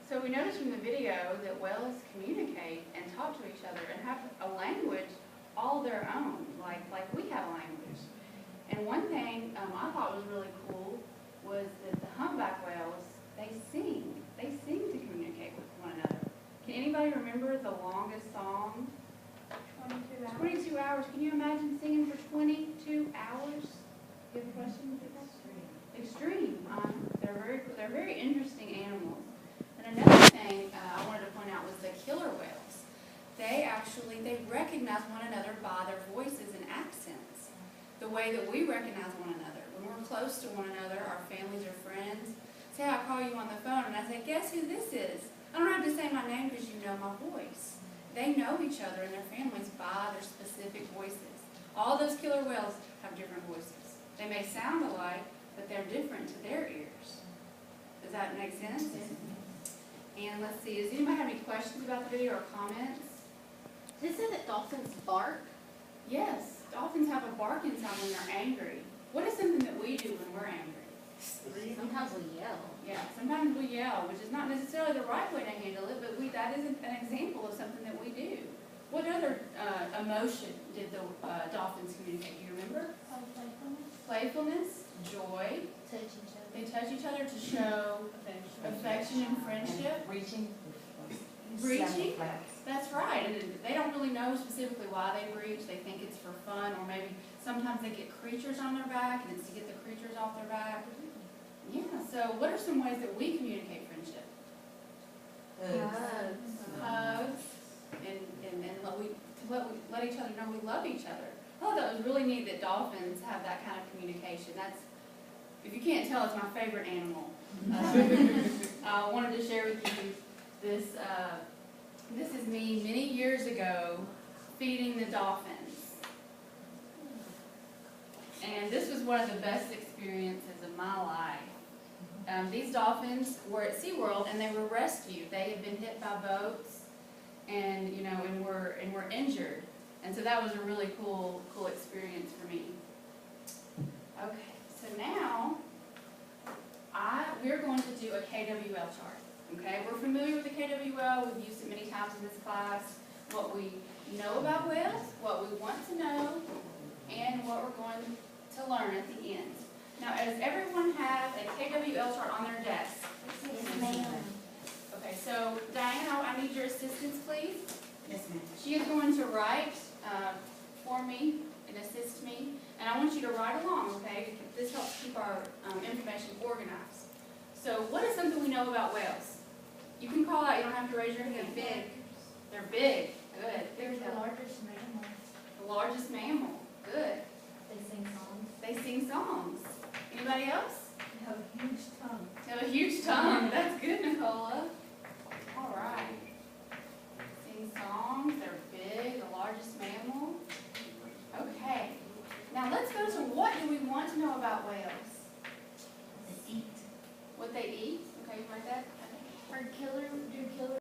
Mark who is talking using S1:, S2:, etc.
S1: So we noticed from the video that whales communicate and talk to each other and have a language all their own, like we have a language. And one thing I thought was really cool was that the humpback whales, they sing. They sing to communicate with one another. Can anybody remember the longest song?
S2: 22 hours.
S1: 22 hours. Can you imagine singing for 22 hours? Do you have a question? Extreme. They're very interesting animals. And another thing I wanted to point out was the killer whales. They recognize one another by their voices and accents. The way that we recognize one another. When we're close to one another, our families or friends, say I call you on the phone and I say, guess who this is? I don't have to say my name because you know my voice. They know each other and their families by their specific voices. All those killer whales have different voices. They may sound alike, but they're different to their ears. Does that make sense? And let's see, does anybody have any questions about the video or comments?
S2: Does it say that dolphins bark?
S1: Yes, dolphins have a barking sound when they're angry. What is something that we do when we're angry?
S2: Sometimes we yell.
S1: Yeah, sometimes we yell, which is not necessarily the right way to handle it, but that is an example of something that we do. What other emotion did the dolphins communicate? Do you remember? Playfulness, joy.
S2: Touch each other.
S1: They touch each other to show affection and friendship.
S3: Breaching.
S1: That's right. And they don't really know specifically why they breach. They think it's for fun, or maybe sometimes they get creatures on their back, and it's to get the creatures off their back. Yeah, so what are some ways that we communicate friendship? Hugs. And let each other know we love each other. I thought that was really neat that dolphins have that kind of communication. That's, if you can't tell, it's my favorite animal. I wanted to share with you this. This is me many years ago feeding the dolphins. And this was one of the best experiences of my life. These dolphins were at SeaWorld and they were rescued. They had been hit by boats and were injured. And so that was a really cool experience for me. Okay, so now we're going to do a KWL chart. Okay, we're familiar with the KWL. We've used it many times in this class. What we know about whales, what we want to know, and what we're going to learn at the end. Now, does everyone have a KWL chart on their desk?
S2: Yes, ma'am.
S1: Okay, so Diana, I need your assistance, please.
S3: Yes, ma'am.
S1: She is going to write for me and assist me, and I want you to write along, okay? This helps keep our information organized. So, what is something we know about whales? You can call out, you don't have to raise your hand.
S2: They're big.
S1: They're big. Good.
S2: They're the largest mammal.
S1: The largest mammal. Good.
S2: They sing songs.
S1: They sing songs. Anybody else?
S2: They have a huge tongue.
S1: They have a huge tongue. That's good, Nicola. All right. Sing songs. They're big. The largest mammal. Okay. Now let's go to what do we want to know about whales?
S2: They eat.
S1: What they eat. Okay, you write that?
S2: Do killer